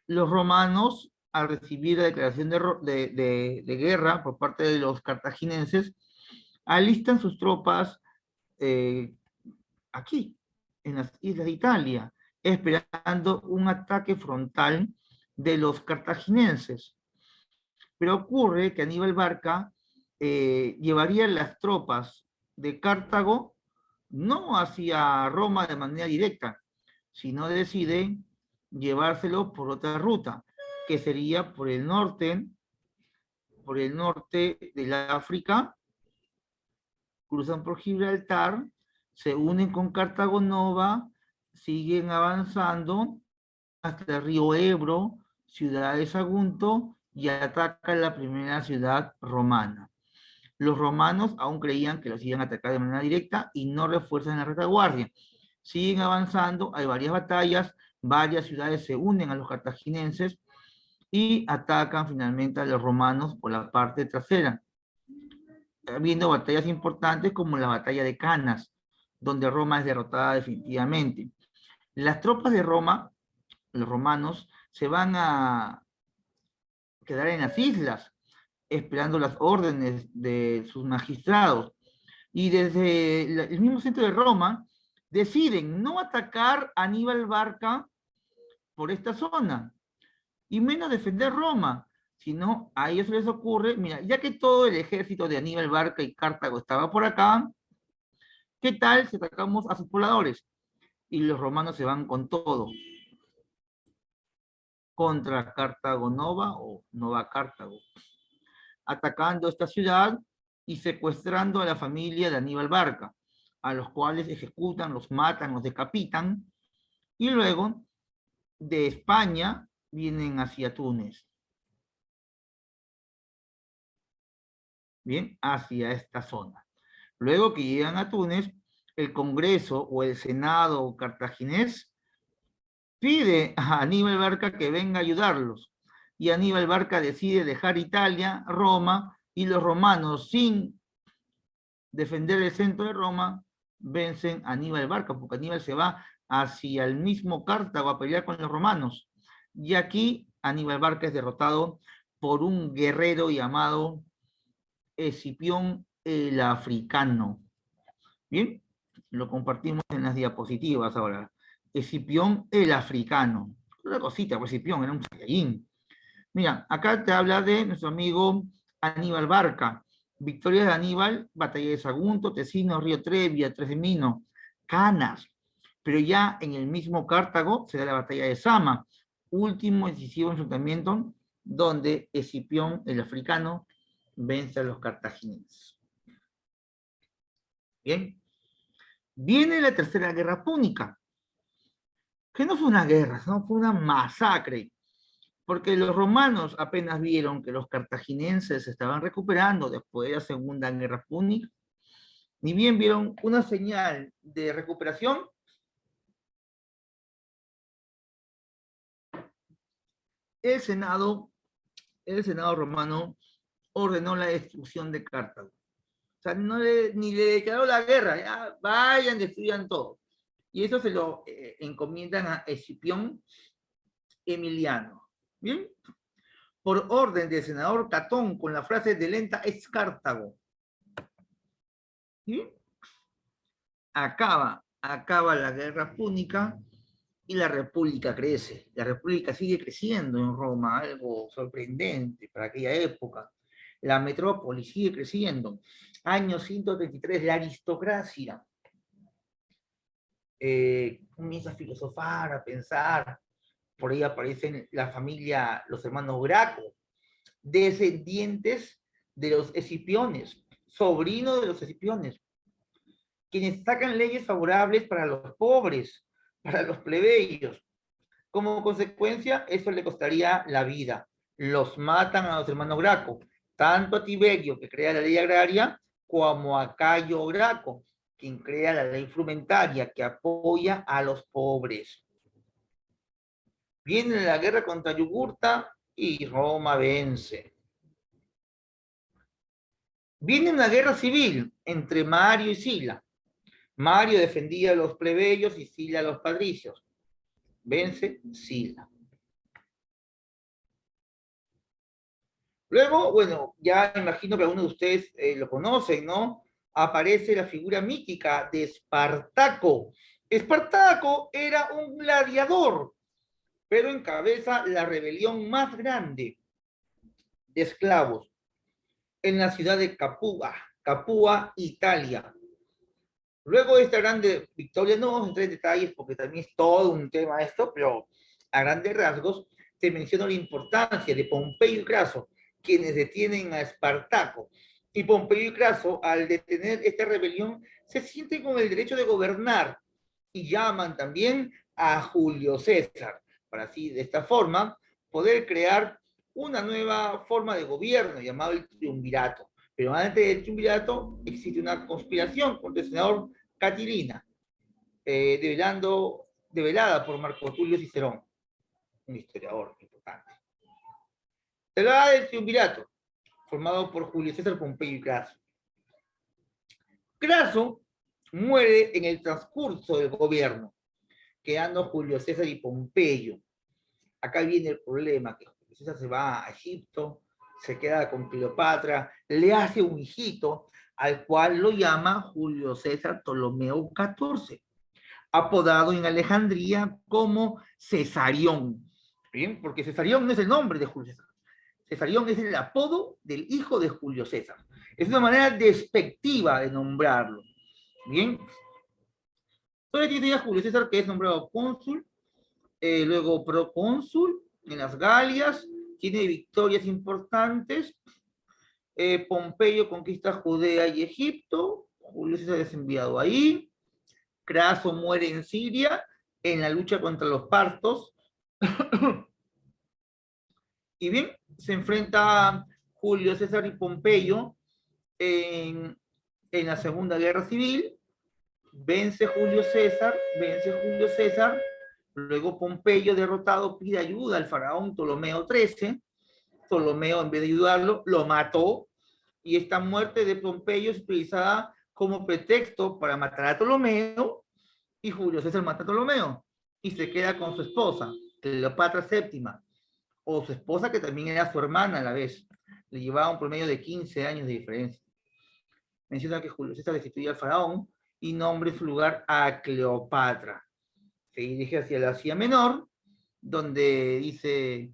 Los romanos, al recibir la declaración de guerra por parte de los cartagineses, alistan sus tropas aquí, en las islas de Italia, esperando un ataque frontal de los cartagineses. Pero ocurre que Aníbal Barca llevaría las tropas de Cartago no hacia Roma de manera directa, sino decide llevárselo por otra ruta, que sería por el norte del África, cruzan por Gibraltar, se unen con Cartago Nova, siguen avanzando hasta el río Ebro, ciudad de Sagunto, y atacan la primera ciudad romana. Los romanos aún creían que los iban a atacar de manera directa y no refuerzan la retaguardia. Siguen avanzando, hay varias batallas, varias ciudades se unen a los cartaginenses y atacan finalmente a los romanos por la parte trasera, habiendo batallas importantes como la batalla de Canas, donde Roma es derrotada definitivamente. Las tropas de Roma, los romanos, se van a quedar en las islas, esperando las órdenes de sus magistrados. Y desde el mismo centro de Roma, deciden no atacar a Aníbal Barca por esta zona, y menos defender Roma, sino a ellos les ocurre, mira, ya que todo el ejército de Aníbal Barca y Cartago estaba por acá, ¿qué tal si atacamos a sus pobladores? Y los romanos se van con todo contra Cartago Nova o Nova Cartago, atacando esta ciudad y secuestrando a la familia de Aníbal Barca, a los cuales ejecutan, los matan, los decapitan, y luego de España vienen hacia Túnez. Bien, hacia esta zona. Luego que llegan a Túnez, el Congreso o el Senado cartaginés pide a Aníbal Barca que venga a ayudarlos. Y Aníbal Barca decide dejar Italia, Roma, y los romanos, sin defender el centro de Roma, vencen a Aníbal Barca, porque Aníbal se va hacia el mismo Cartago a pelear con los romanos. Y aquí Aníbal Barca es derrotado por un guerrero llamado Escipión el Africano. Bien, lo compartimos en las diapositivas ahora. Escipión el Africano. Una cosita, pues Escipión era un saiyajin. Mira, acá te habla de nuestro amigo Aníbal Barca. Victoria de Aníbal, batalla de Sagunto, Tesino, Río Trevia, Tres de Mino, Canas. Pero ya en el mismo Cartago se da la batalla de Sama, último decisivo enfrentamiento donde Escipión el Africano vence a los cartagineses. Bien. Viene la Tercera Guerra Púnica, que no fue una guerra, ¿no? Fue una masacre, porque los romanos apenas vieron que los cartaginenses se estaban recuperando después de la Segunda Guerra Púnica, ni bien vieron una señal de recuperación, el Senado romano ordenó la destrucción de Cartago. O sea, ni le declaró la guerra, ya vayan, destruyan todo. Y eso se lo encomiendan a Escipión Emiliano. ¿Bien? Por orden del senador Catón, con la frase de lenta ex Cartago. ¿Sí? Acaba la guerra púnica y la república crece. La república sigue creciendo en Roma, algo sorprendente para aquella época. La metrópoli sigue creciendo. Año 133, la aristocracia comienza a filosofar, a pensar. Por ahí aparecen la familia, los hermanos Graco, descendientes de los Escipiones, sobrinos de los Escipiones, quienes sacan leyes favorables para los pobres, para los plebeyos. Como consecuencia, eso le costaría la vida. Los matan a los hermanos Graco, tanto a Tiberio, que crea la ley agraria, como a Cayo Graco, quien crea la ley frumentaria, que apoya a los pobres. Viene la guerra contra Yugurta y Roma vence. Viene una guerra civil entre Mario y Sila. Mario defendía a los plebeyos y Sila a los patricios. Vence Sila. Luego, bueno, ya imagino que algunos de ustedes lo conocen, ¿no? Aparece la figura mítica de Espartaco. Espartaco era un gladiador, pero encabeza la rebelión más grande de esclavos en la ciudad de Capua, Italia. Luego de esta grande victoria, no vamos a entrar en detalles porque también es todo un tema esto, pero a grandes rasgos se menciona la importancia de Pompeyo y Craso, quienes detienen a Espartaco. Y Pompeyo y Craso, al detener esta rebelión, se sienten con el derecho de gobernar y llaman también a Julio César, para así, de esta forma, poder crear una nueva forma de gobierno llamado el triunvirato. Pero antes del triunvirato existe una conspiración contra el senador Catilina, develada por Marco Tulio Cicerón, un historiador importante. Se da del triunvirato, formado por Julio César, Pompeyo y Craso. Craso muere en el transcurso del gobierno, quedando Julio César y Pompeyo. acá viene el problema, que Julio César se va a Egipto, se queda con Cleopatra, le hace un hijito, al cual lo llama Julio César Ptolomeo XIV, apodado en Alejandría como Cesarión. ¿Bien? Porque Cesarión no es el nombre de Julio César. Cesarión es el apodo del hijo de Julio César. Es una manera despectiva de nombrarlo. ¿Bien? Entonces tiene a Julio César, que es nombrado cónsul, luego procónsul en las Galias, tiene victorias importantes. Pompeyo conquista Judea y Egipto, Julio César es enviado ahí. Craso muere en Siria en la lucha contra los partos. Y bien, se enfrenta Julio César y Pompeyo en la Segunda Guerra Civil. Vence Julio César, luego Pompeyo derrotado pide ayuda al faraón Ptolomeo XIII. Ptolomeo, en vez de ayudarlo, lo mató, y esta muerte de Pompeyo es utilizada como pretexto para matar a Ptolomeo, y Julio César mata a Ptolomeo y se queda con su esposa, Cleopatra VII, o su esposa, que también era su hermana a la vez. Le llevaba un promedio de 15 años de diferencia. Menciona que Julio César destituye al faraón y nombra en su lugar a Cleopatra. Se dirige hacia la Asia Menor, donde dice,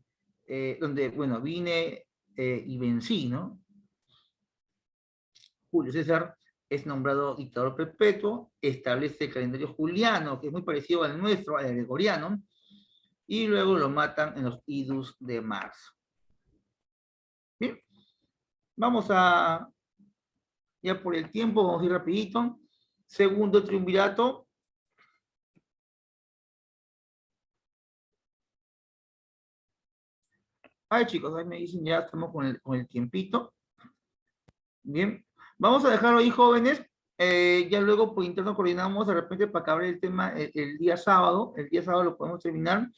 bueno, vine y vencí, ¿no? Julio César es nombrado dictador perpetuo, establece el calendario juliano, que es muy parecido al nuestro, al gregoriano, y luego lo matan en los idus de marzo. Bien, vamos a, ya por el tiempo, vamos a ir rapidito. Segundo triunvirato. Ay, chicos, ahí me dicen, ya estamos con el tiempito. Bien, vamos a dejarlo ahí, jóvenes. Ya luego por interno coordinamos de repente para acabar el tema el día sábado. El día sábado lo podemos terminar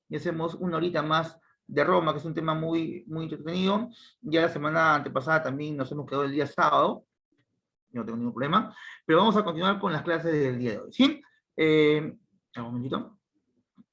y hacemos una horita más de Roma, que es un tema muy, muy entretenido. Ya la semana antepasada también nos hemos quedado el día sábado. No tengo ningún problema. Pero vamos a continuar con las clases del día de hoy, ¿sí? Un momentito.